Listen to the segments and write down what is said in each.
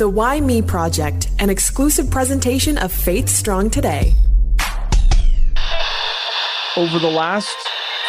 The Why Me Project, an exclusive presentation of Faith Strong Today. Over the last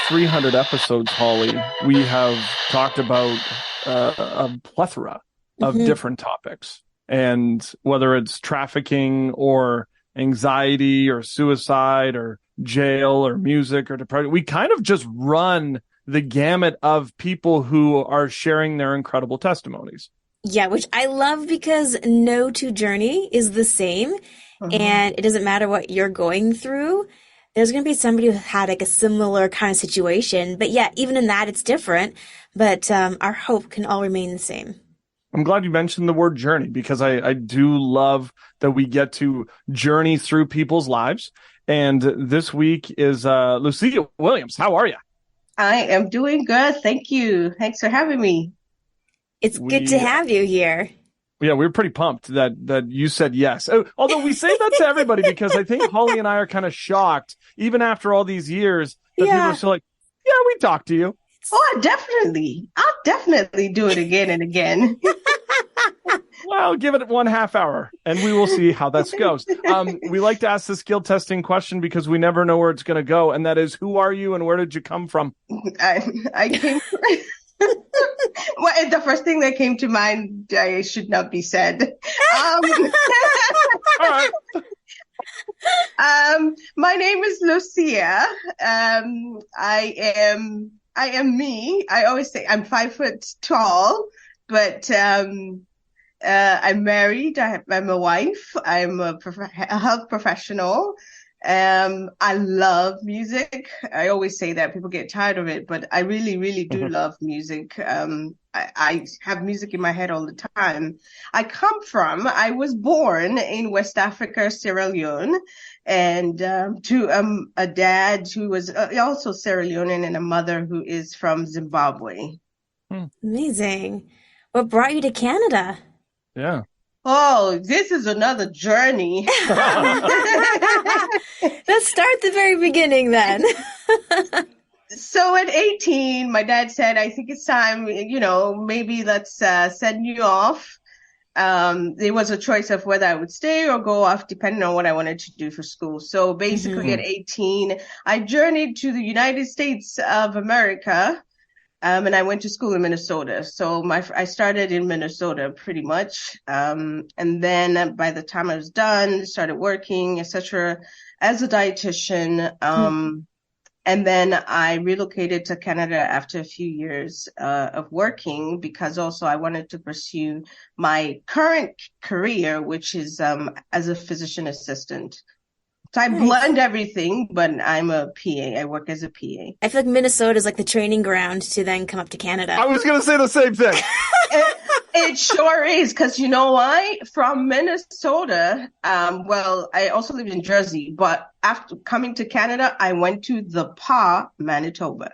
300 episodes, Holly, we have talked about a plethora of different topics. And whether it's trafficking or anxiety or suicide or jail or music or depression, we kind of just run the gamut of people who are sharing their incredible testimonies. Yeah, which I love because no two journey is the same. And it doesn't matter what you're going through. There's going to be somebody who had like a similar kind of situation. But yeah, even in that, it's different. But our hope can all remain the same. I'm glad you mentioned the word journey, because I do love that we get to journey through people's lives. And this week is Lucia Williams. How are you? I am doing good. Thank you. Thanks for having me. It's good to have you here. Yeah, we were pretty pumped that you said yes. Although we say that to everybody, because I think Holly and I are kind of shocked, even after all these years, that people are still like, yeah, we talked to you. Oh, definitely. I'll definitely do it again and again. Well, give it 1/2 hour and we will see how that goes. We like to ask the skill testing question because we never know where it's going to go. And that is, who are you and where did you come from? I came well, the first thing that came to mind, I should not be said. All right. My name is Lucia. I am me. I always say I'm 5 foot tall, but I'm married. I'm a wife. I'm a health professional. I love music. I always say that people get tired of it, but I really, really do love music. I have music in my head all the time. I was born in West Africa, Sierra Leone, and to a dad who was also Sierra Leonean and a mother who is from Zimbabwe. Amazing. What brought you to Canada? Yeah. Oh, this is another journey. Let's start at the very beginning then. So at 18, my dad said, I think it's time, maybe let's send you off. There was a choice of whether I would stay or go off, depending on what I wanted to do for school. So basically at 18, I journeyed to the United States of America. And I went to school in Minnesota. So I started in Minnesota pretty much. And then by the time I was done, started working, etc., as a dietitian. And then I relocated to Canada after a few years of working, because also I wanted to pursue my current career, which is as a physician assistant. So I blend everything, but I'm a PA. I work as a PA. I feel like Minnesota is like the training ground to then come up to Canada. I was going to say the same thing. It sure is, because you know why? From Minnesota, I also lived in Jersey, but after coming to Canada, I went to the PA, Manitoba.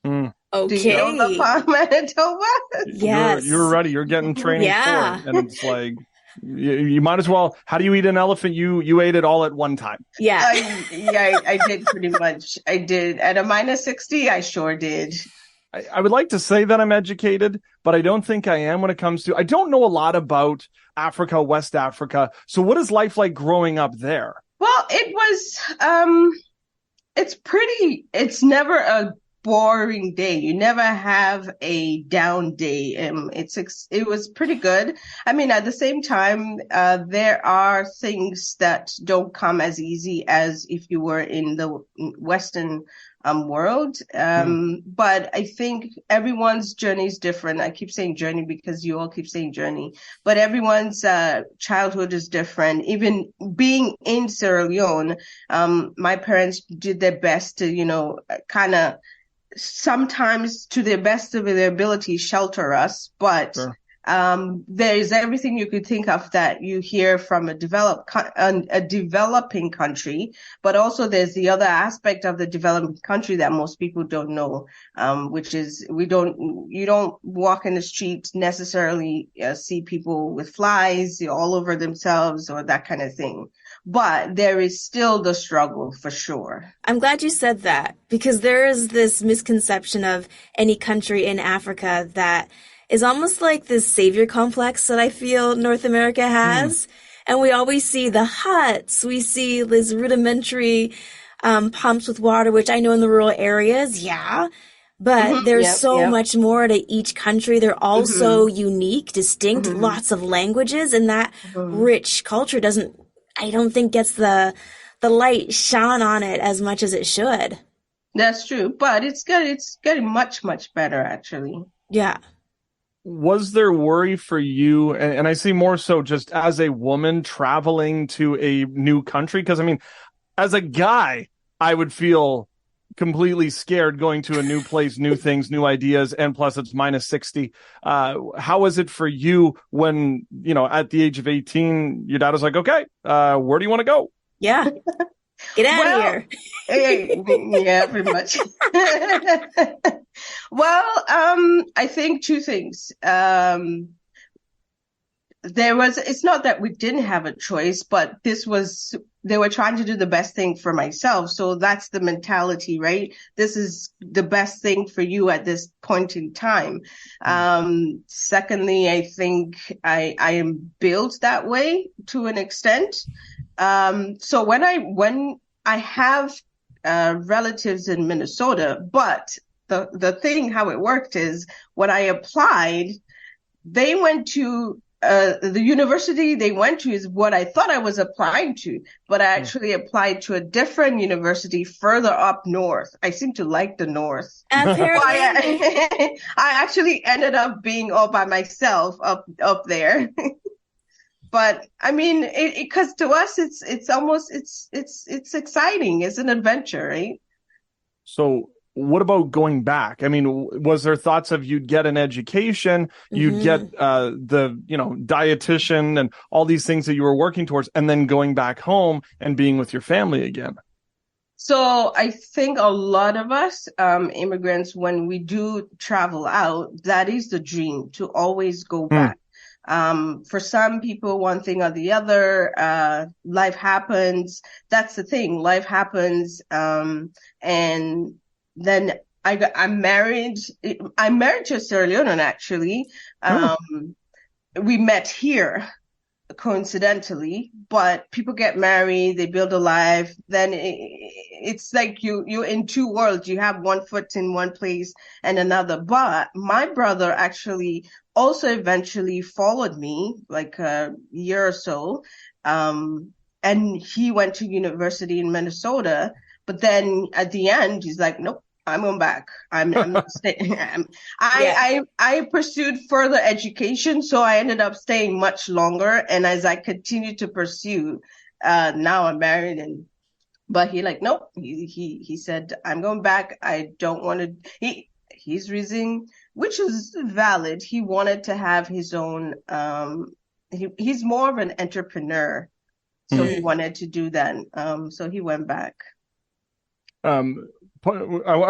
Okay. Do you know the PA, Manitoba? Yes. You're ready. You're getting training for it. And it's like, you might as well. How do you eat an elephant? You ate it all at one time. Yeah. I did pretty much. I did. At a minus 60, I sure did. I would like to say that I'm educated, but I don't think I am when it comes to, I don't know a lot about Africa, West Africa. So what is life like growing up there? Well, it's never a boring day. You never have a down day. It was pretty good. I mean, at the same time, there are things that don't come as easy as if you were in the Western world. But I think everyone's journey is different. I keep saying journey because you all keep saying journey, but everyone's childhood is different. Even being in Sierra Leone, my parents did their best to, kind of sometimes to the best of their ability shelter us, but Sure. There is everything you could think of that you hear from a developing country, but also there's the other aspect of the developing country that most people don't know, which is you don't walk in the streets necessarily see people with flies all over themselves or that kind of thing. But there is still the struggle for sure. I'm glad you said that, because there is this misconception of any country in Africa that is almost like this savior complex that I feel North America has. And we always see the huts, we see these rudimentary pumps with water, which I know in the rural areas, yeah. But there's Yep, so yep. much more to each country. They're all so unique, distinct, lots of languages, and that rich culture doesn't, I don't think gets the light shone on it as much as it should. That's true, but it's good. It's getting much, much better, actually. Yeah. Was there worry for you? And I see more so just as a woman traveling to a new country. Because I mean, as a guy, I would feel completely scared going to a new place, new things, new ideas, and plus it's minus 60. How was it for you when, at the age of 18, your dad was like, okay, where do you want to go? Yeah. Get out of here. Yeah, pretty much. Well, I think two things. It's not that we didn't have a choice, but they were trying to do the best thing for myself. So that's the mentality, right? This is the best thing for you at this point in time. Secondly, I think I am built that way to an extent. So when I have relatives in Minnesota, but the thing how it worked is when I applied, they went to the university they went to is what I thought I was applying to, but I actually applied to a different university further up north. I seem to like the north. Apparently. I actually ended up being all by myself up there. But I mean, because to us, it's almost it's exciting. It's an adventure, right? So what about going back? I mean, was there thoughts of you'd get an education, you'd get the dietitian and all these things that you were working towards, and then going back home and being with your family again? So I think a lot of us immigrants, when we do travel out, that is the dream, to always go back. For some people, one thing or the other, life happens. That's the thing. Life happens. And then I'm married. I'm married to a Sierra Leonean, actually. We met here coincidentally, but people get married, they build a life. Then it's like you're in two worlds. You have one foot in one place and another. But my brother actually also eventually followed me like a year or so. And he went to university in Minnesota. But then at the end, he's like, nope, I'm going back. I'm not staying. I pursued further education, so I ended up staying much longer. And as I continued to pursue, now I'm married. But he like, nope. He said, I'm going back. I don't want to. He's reasoning, which is valid. He wanted to have his own. He's more of an entrepreneur, so he wanted to do that. So he went back. I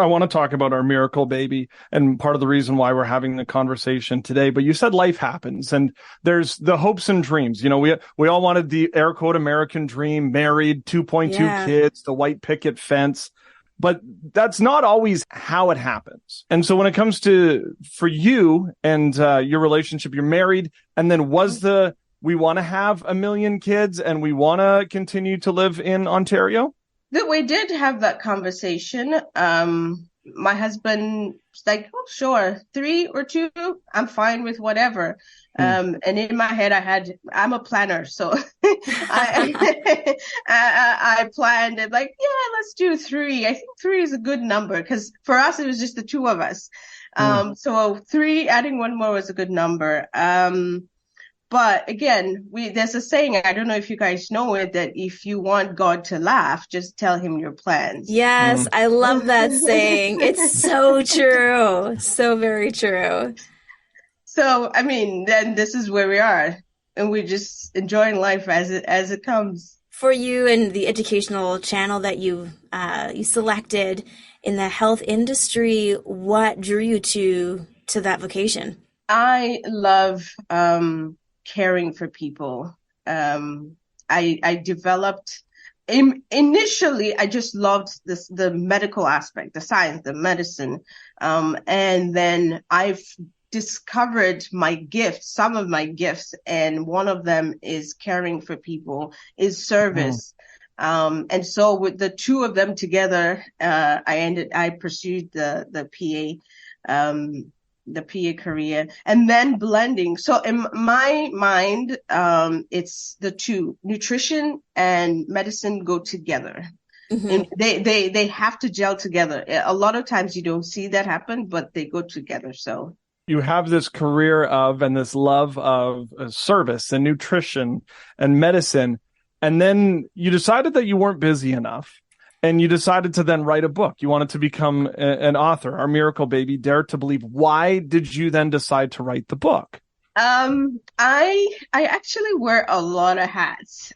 want to talk about our miracle baby and part of the reason why we're having the conversation today. But you said life happens and there's the hopes and dreams. We all wanted the air quote American dream, married, 2.2 kids, the white picket fence. But that's not always how it happens. And so when it comes to for you and your relationship, you're married. And then we want to have 1 million kids and we want to continue to live in Ontario? That we did have that conversation. My husband's like, oh, sure, 3 or 2, I'm fine with whatever. And in my head, I'm a planner. So I planned it like, yeah, let's do 3. I think 3 is a good number because for us, it was just the 2 of us. So 3, adding 1 more was a good number. But again, there's a saying, I don't know if you guys know it, that if you want God to laugh, just tell him your plans. Yes, I love that saying. It's so true. So very true. So, I mean, then this is where we are. And we're just enjoying life as it comes. For you and the educational channel that you selected in the health industry, what drew you to that vocation? I love caring for people. I developed initially, I just loved the medical aspect, the science, the medicine. And then I've discovered my gifts, some of my gifts, and one of them is caring for people, is service. And so with the two of them together, I pursued the PA career, and then blending. So in my mind, it's the two, nutrition and medicine go together. And they have to gel together. A lot of times you don't see that happen, but they go together. So you have this career of and this love of service and nutrition and medicine. And then you decided that you weren't busy enough, and you decided to then write a book. You wanted to become an author. Our Miracle Baby, Dare to Believe. Why did you then decide to write the book? I actually wear a lot of hats.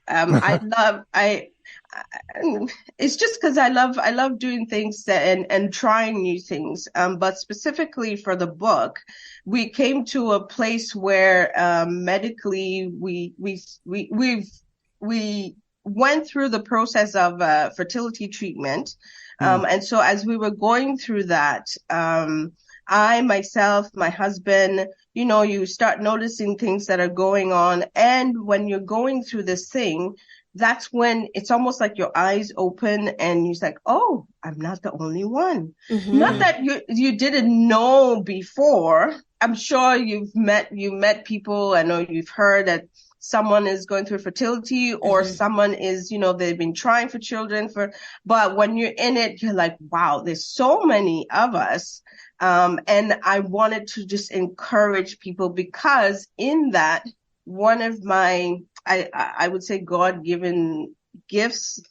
It's just because I love doing things and trying new things. But specifically for the book, we came to a place where medically we went through the process of fertility treatment. And so as we were going through that, I, myself, my husband, you start noticing things that are going on. And when you're going through this thing, that's when it's almost like your eyes open and you're like, oh, I'm not the only one. Not that you didn't know before. I'm sure you met people. I know you've heard that someone is going through fertility or someone is, they've been trying for children but when you're in it, you're like, wow, there's so many of us. And I wanted to just encourage people, because in that, one of my, I would say God-given gifts,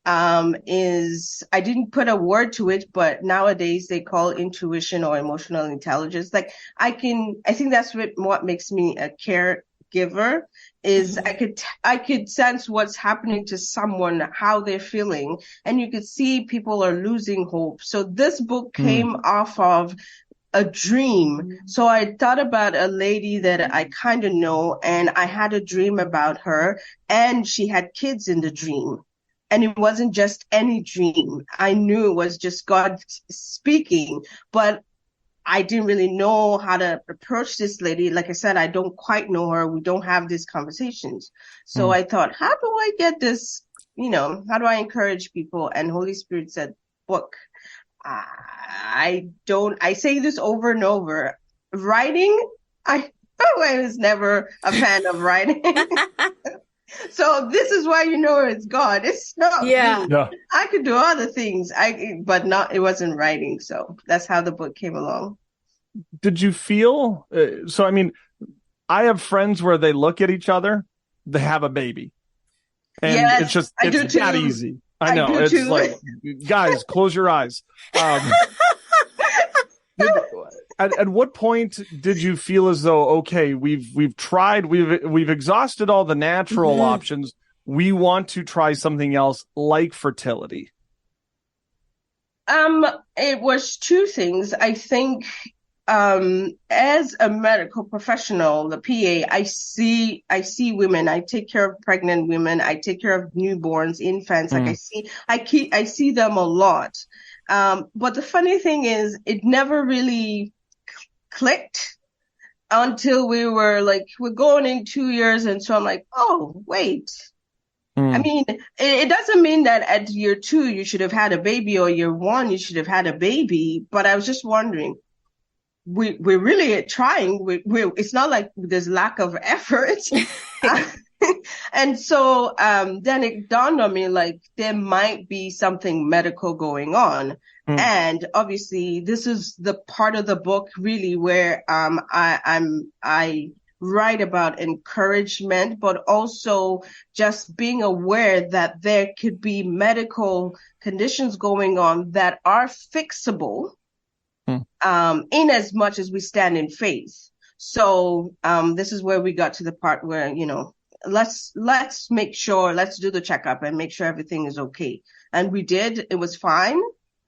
is, I didn't put a word to it, but nowadays they call intuition or emotional intelligence. Like I think that's what makes me a caregiver, is I could sense what's happening to someone, how they're feeling, and you could see people are losing hope. So this book came off of a dream. So I thought about a lady that I kind of know, and I had a dream about her, and she had kids in the dream. And it wasn't just any dream. I knew it was just God speaking, but I didn't really know how to approach this lady. Like I said, I don't quite know her. We don't have these conversations. So I thought, how do I get this, how do I encourage people? And Holy Spirit said, book. I say this over and over. Writing, I was never a fan of writing. So this is why it's God. It's not me. Yeah. I could do other things, but it wasn't writing. So that's how the book came along. Did you feel, so I mean, I have friends where they look at each other, they have a baby. And yes, it's that easy. I know. It's too. Like, guys, close your eyes. At what point did you feel as though, okay, we've tried, we've exhausted all the natural options. We want to try something else like fertility? It was two things. I think, as a medical professional, the PA, I see women. I take care of pregnant women. I take care of newborns, infants. Like I see them a lot. But the funny thing is, it never really clicked until we're going in 2 years. And so I'm like, oh, wait. I mean, it doesn't mean that at year 2, you should have had a baby, or year 1, you should have had a baby. But I was just wondering, we're really trying. It's not like there's lack of effort. And so, then it dawned on me, like, there might be something medical going on. And obviously this is the part of the book really where, I write about encouragement, but also just being aware that there could be medical conditions going on that are fixable, in as much as we stand in faith. So, this is where we got to the part where, let's make sure, let's do the checkup and make sure everything is okay. And we did, it was fine.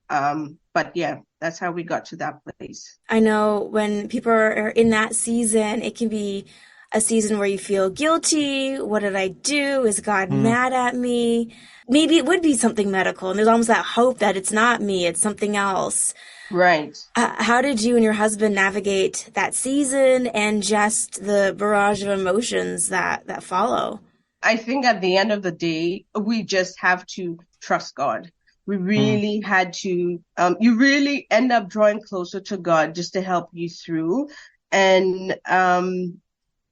But yeah, that's how we got to that place. I know when people are in that season, it can be a season where you feel guilty. What did I do? Is God mad at me? Maybe it would be something medical, and there's almost that hope that it's not me, it's something else. Right. How did you and your husband navigate that season and just the barrage of emotions that follow? I think at the end of the day, we just have to trust God. We really had to, you really end up drawing closer to God just to help you through. And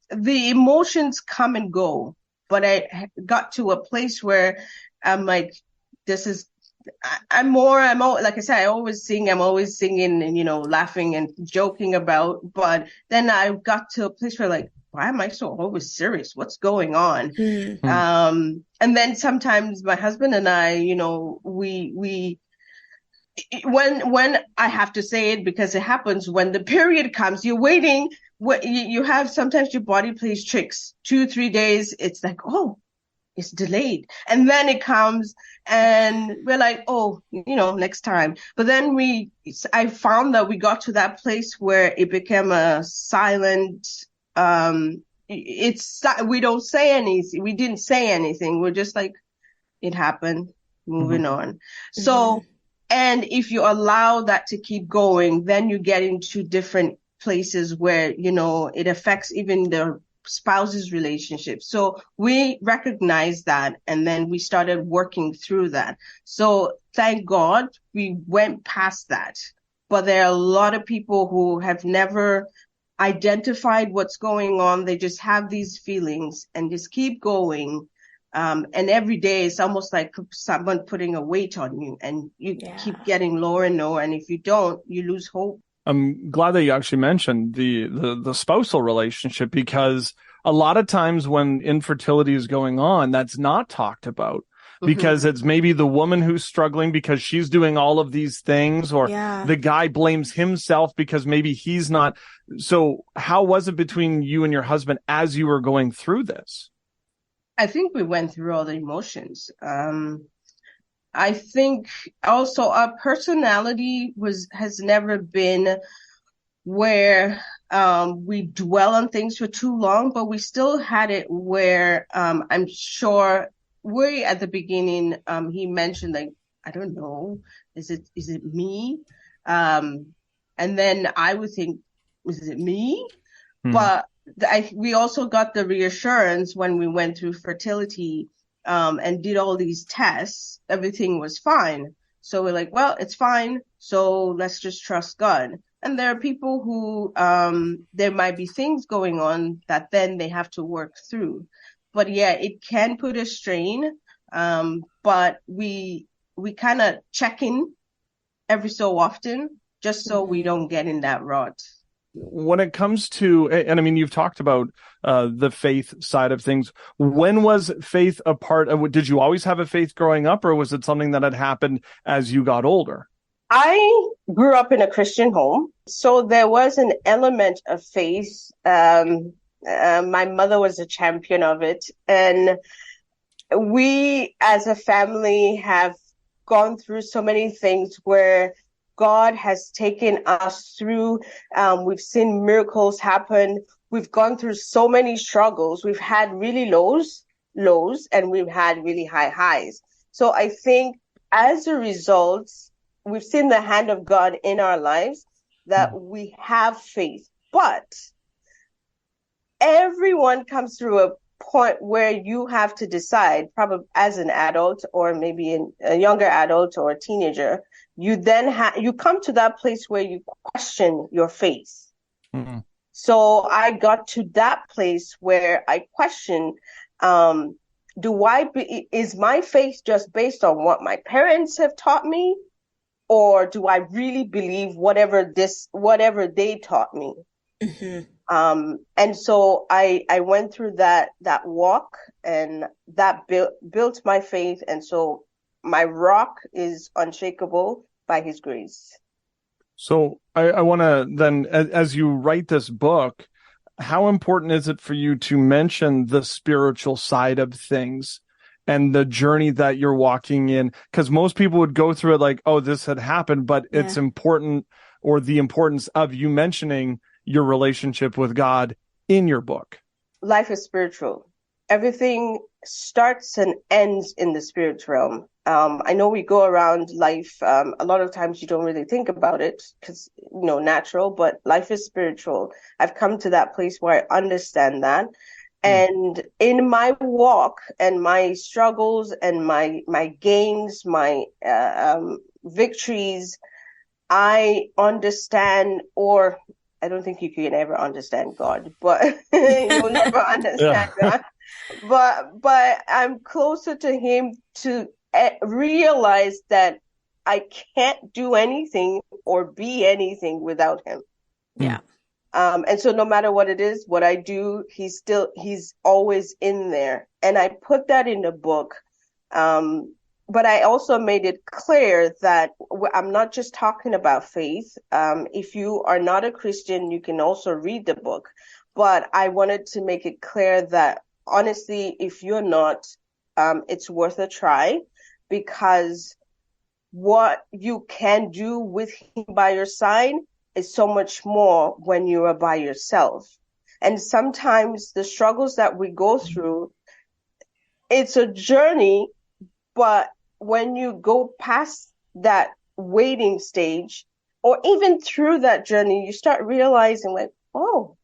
the emotions come and go. But I got to a place where I'm like, I'm more, like I said, I'm always singing and, laughing and joking about. But then I got to a place where like, why am I so always serious? What's going on? And then sometimes my husband and I, we when I have to say it because it happens when the period comes, you're waiting. You have sometimes your body plays tricks. 2-3 days, it's like, oh, it's delayed. And then it comes and we're like, oh, next time. But then I found that we got to that place where it became a silent, we don't say anything. We didn't say anything. We're just like, it happened, moving on. So, and if you allow that to keep going, then you get into different places where, it affects even the spouse's relationship. So we recognized that, and then we started working through that. So thank God we went past that. But there are a lot of people who have never identified what's going on. They just have these feelings and just keep going. And every day it's almost like someone putting a weight on you, and you keep getting lower and lower. And if you don't, you lose hope. I'm glad that you actually mentioned the spousal relationship, because a lot of times when infertility is going on, that's not talked about. Because it's maybe the woman who's struggling because she's doing all of these things, or the guy blames himself because maybe he's not. So how was it between you and your husband as you were going through this? I think we went through all the emotions. I think also our personality has never been where we dwell on things for too long, but we still had it where I'm sure way at the beginning, he mentioned, like, I don't know, is it me? And then I would think, is it me? But we also got the reassurance when we went through fertility and did all these tests, everything was fine. So we're like, well, it's fine. So let's just trust God. And there are people who there might be things going on that then they have to work through. But yeah, it can put a strain. But we kind of check in every so often, just so we don't get in that rut. When it comes to, and I mean, you've talked about the faith side of things. When was faith a part of, did you always have a faith growing up, or was it something that had happened as you got older? I grew up in a Christian home, so there was an element of faith. My mother was a champion of it, and we as a family have gone through so many things where God has taken us through. We've seen miracles happen. We've gone through so many struggles. We've had really lows, and we've had really high highs. So I think as a result, we've seen the hand of God in our lives, that we have faith. But everyone comes through a point where you have to decide, probably as an adult or maybe a younger adult or a teenager, you then you come to that place where you question your faith. So I got to that place where I question, is my faith just based on what my parents have taught me, or do I really believe whatever they taught me? And so I went through that walk, and that built my faith. And so my rock is unshakable by his grace. So I want to then, as you write this book, how important is it for you to mention the spiritual side of things and the journey that you're walking in? Because most people would go through it like, oh, this had happened, but it's important, or the importance of you mentioning your relationship with God in your book. life is spiritual. Everything starts and ends in the spirit realm. I know we go around life. A lot of times you don't really think about it because, natural, but life is spiritual. I've come to that place where I understand that. And in my walk and my struggles and my gains, my victories, I understand, or I don't think you can ever understand God, but you'll never understand God. But I'm closer to him to realize that I can't do anything or be anything without him. Yeah. And so no matter what it is, what I do, he's always in there. And I put that in the book. But I also made it clear that I'm not just talking about faith. If you are not a Christian, you can also read the book. But I wanted to make it clear that honestly, if you're not, it's worth a try, because what you can do with him by your side is so much more when you are by yourself. And sometimes the struggles that we go through, it's a journey, but when you go past that waiting stage, or even through that journey, you start realizing like, oh,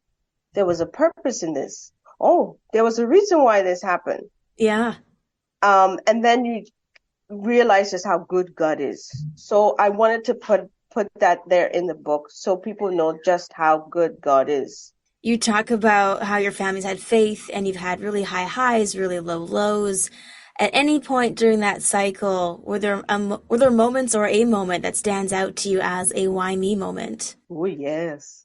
there was a purpose in this. Oh, there was a reason why this happened. Yeah. And then you realize just how good God is. So I wanted to put that there in the book so people know just how good God is. You talk about how your family's had faith and you've had really high highs, really low lows. At any point during that cycle, were there moments or a moment that stands out to you as a why me moment? Oh, yes.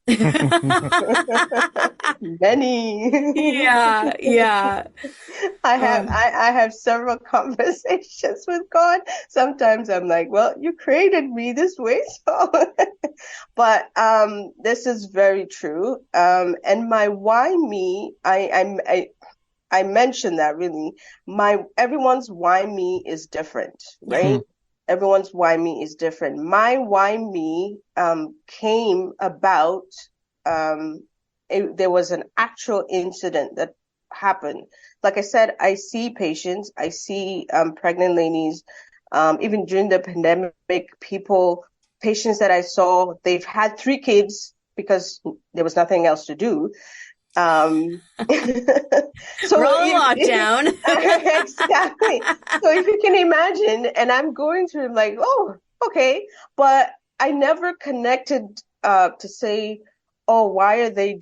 Many. Yeah. I have several conversations with God. Sometimes I'm like, well, you created me this way, so. But this is very true. And my why me, I mentioned that really. Everyone's why me is different, right? Everyone's why me is different. My why me came about. There was an actual incident that happened. Like I said, I see patients, I see pregnant ladies, even during the pandemic, patients that I saw, they've had 3 kids because there was nothing else to do. So we're all lockdown. Exactly. So if you can imagine, and I'm going through like, oh, okay, but I never connected to say, oh, why are they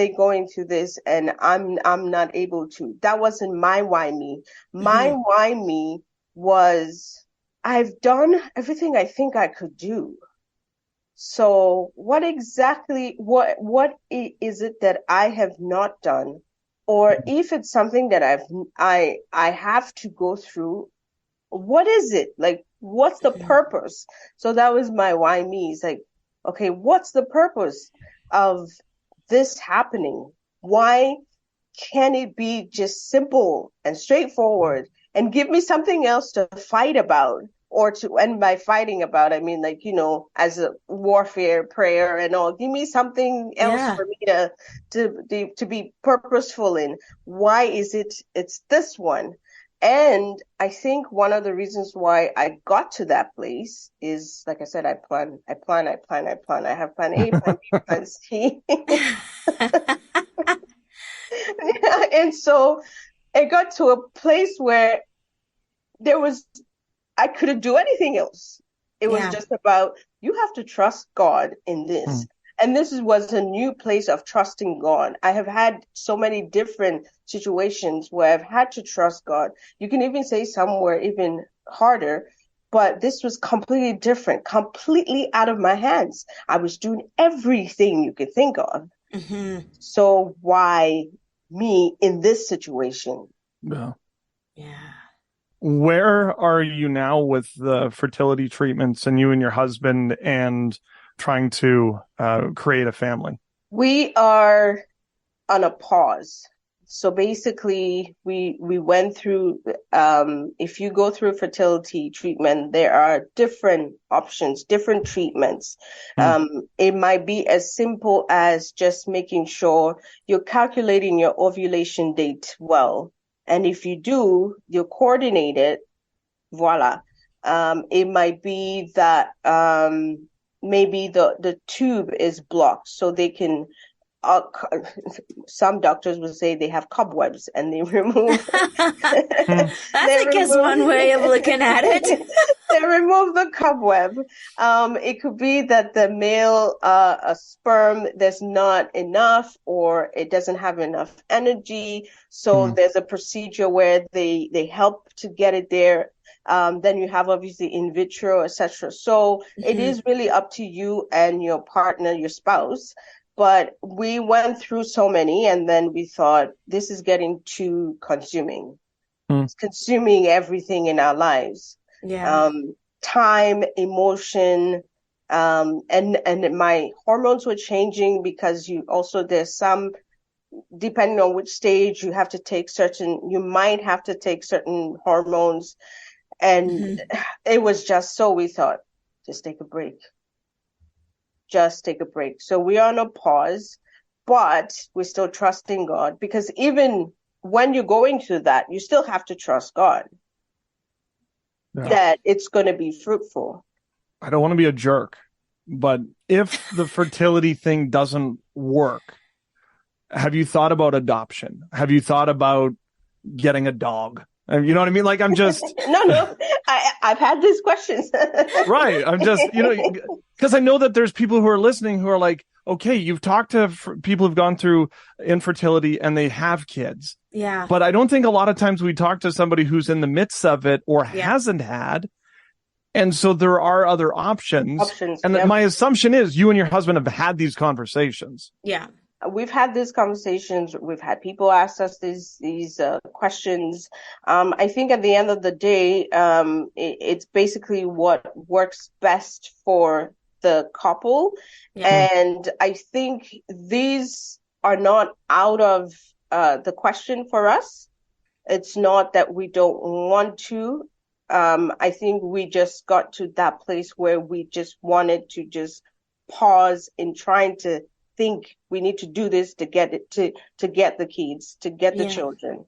going through this and I'm not able to. That wasn't my why me. My why me was, I've done everything I think I could do. So what is it that I have not done? Or if it's something that I have to go through, what is it? Like, what's the purpose? So that was my why me. It's like, okay, what's the purpose of this happening? Why can't it be just simple and straightforward and give me something else to fight about? And by fighting about, I mean, like, as a warfare prayer and all, give me something else for me to be purposeful in. Why is it's this one? And I think one of the reasons why I got to that place is, like I said, I plan. I have plan A, plan B, plan C. And so it got to a place where I couldn't do anything else. It was just about, you have to trust God in this. And this was a new place of trusting God. I have had so many different situations where I've had to trust God. You can even say somewhere even harder, but this was completely different, completely out of my hands. I was doing everything you could think of. So why me in this situation? Yeah. Yeah. Where are you now with the fertility treatments and you and your husband and trying to create a family? We are on a pause. So basically, we went through, if you go through fertility treatment, there are different options, different treatments. It might be as simple as just making sure you're calculating your ovulation date well. And if you do, you coordinate it, voila. It might be that maybe the tube is blocked, so they can some doctors will say they have cobwebs and they remove. That's, I guess, one way of looking at it. They remove the cobweb. It could be that the male sperm, there's not enough, or it doesn't have enough energy. So there's a procedure where they help to get it there. Then you have obviously in vitro, etc. So it is really up to you and your partner, your spouse. But we went through so many, and then we thought, this is getting too consuming. It's consuming everything in our lives. Yeah. Time, emotion, and my hormones were changing because there's some, depending on which stage, you might have to take certain hormones. And it was just so, we thought, just take a break. Just take a break. So we are on a pause, but we're still trusting God, because even when you're going through that, you still have to trust God that it's going to be fruitful. I don't want to be a jerk, but if the fertility thing doesn't work, have you thought about adoption? Have you thought about getting a dog? You know what I mean? Like, I'm just... No, I've had these questions. Right. I'm just, because I know that there's people who are listening who are like, okay, you've talked to people who've gone through infertility and they have kids. Yeah. But I don't think a lot of times we talk to somebody who's in the midst of it or hasn't had. And so there are other options. And my assumption is you and your husband have had these conversations. Yeah. We've had these conversations. We've had people ask us these questions. I think at the end of the day, it's basically what works best for the couple. Yeah. And I think these are not out of the question for us. It's not that we don't want to. I think we just got to that place where we just wanted to just pause in trying to think we need to do this to get it to get the kids, to get the children.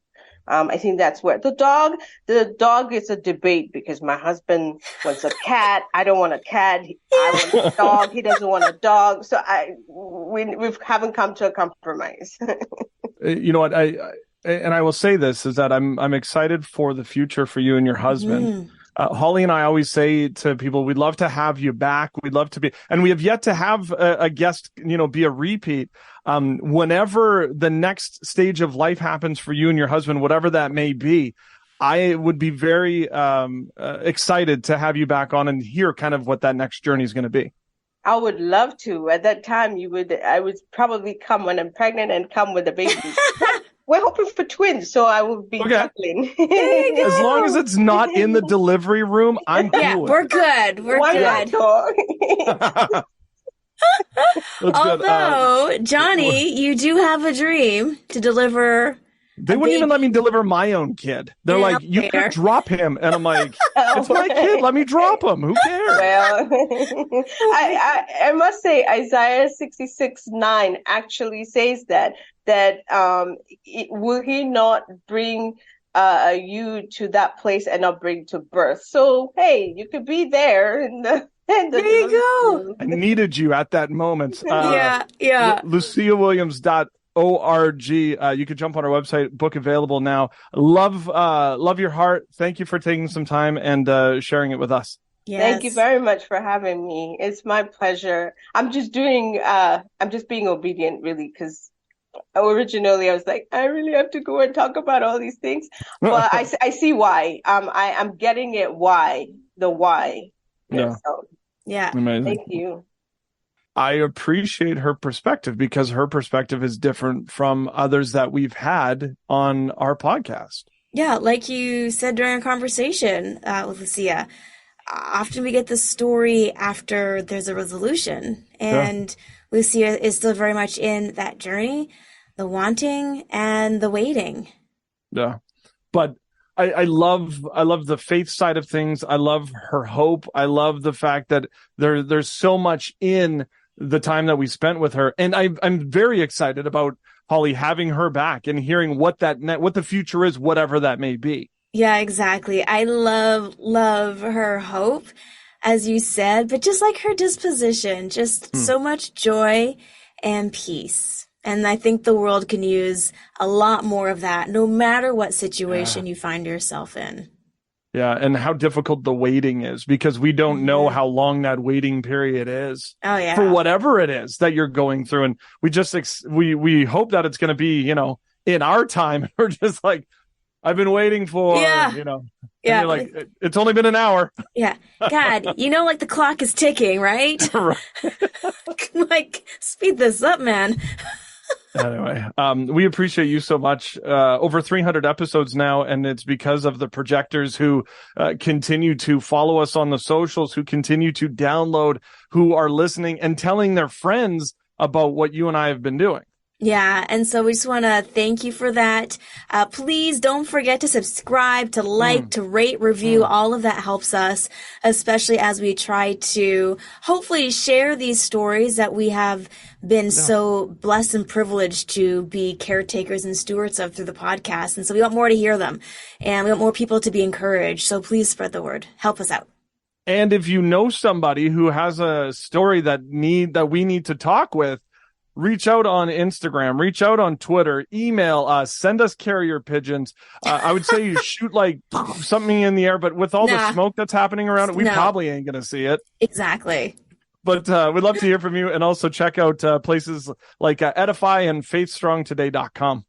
I think that's where the dog is a debate, because my husband wants a cat. I don't want a cat. I want a dog. He doesn't want a dog. So we haven't come to a compromise. You know what? I will say this is that I'm excited for the future for you and your husband. Holly and I always say to people, we'd love to have you back. We'd love to be, and we have yet to have a guest, be a repeat. Whenever the next stage of life happens for you and your husband, whatever that may be, I would be very excited to have you back on and hear kind of what that next journey is going to be. I would love to. At that time, I would probably come when I'm pregnant and come with a baby. We're hoping for twins, so I will be chuckling. As long as it's not in the delivery room, I'm cool. Yeah, we're good. We're good. Although, Johnny, you do have a dream to deliver. They wouldn't even let me deliver my own kid. They're like, you could drop him. And I'm like, it's my kid. Let me drop him. Who cares? Well, I must say, Isaiah 66:9 actually says that will he not bring you to that place and not bring to birth? So, hey, you could be there. There you go. I needed you at that moment. Yeah. LuciaWilliams.org. You can jump on our website. Book available now. Love your heart. Thank you for taking some time and sharing it with us. Yes. Thank you very much for having me. It's my pleasure. I'm just being obedient, really, because originally I was like, I really have to go and talk about all these things. But I see why. I'm getting it. Why? The why. Yeah. So, yeah. Amazing. Thank you. I appreciate her perspective, because her perspective is different from others that we've had on our podcast. Yeah, like you said during our conversation with Lucia, often we get the story after there's a resolution, and Lucia is still very much in that journey. the wanting and the waiting. Yeah. But I love the faith side of things. I love her hope. I love the fact that there's so much in the time that we spent with her. And I'm very excited about Holly having her back and hearing what the future is, whatever that may be. Yeah, exactly. I love her hope, as you said, but just like her disposition, just so much joy and peace. And I think the world can use a lot more of that, no matter what situation you find yourself in. Yeah, and how difficult the waiting is, because we don't know how long that waiting period is. Oh yeah. For whatever it is that you're going through, and we just we hope that it's going to be, in our time. We're just like, I've been waiting for, Yeah. And Yeah. you're like, it's only been an hour. Yeah. God, like the clock is ticking, right? Right. Like, speed this up, man. Anyway, we appreciate you so much. Over 300 episodes now, and it's because of the projectors who continue to follow us on the socials, who continue to download, who are listening and telling their friends about what you and I have been doing. Yeah, and so we just want to thank you for that. Please don't forget to subscribe, to like, to rate, review. All of that helps us, especially as we try to hopefully share these stories that we have been so blessed and privileged to be caretakers and stewards of through the podcast. And so we want more to hear them, and we want more people to be encouraged. So please spread the word. Help us out. And if you know somebody who has a story that we need to talk with, reach out on Instagram, reach out on Twitter, email us, send us carrier pigeons. I would say you shoot like something in the air, but with all the smoke that's happening around it, we probably ain't going to see it. Exactly. But we'd love to hear from you, and also check out places like Edify and faithstrongtoday.com.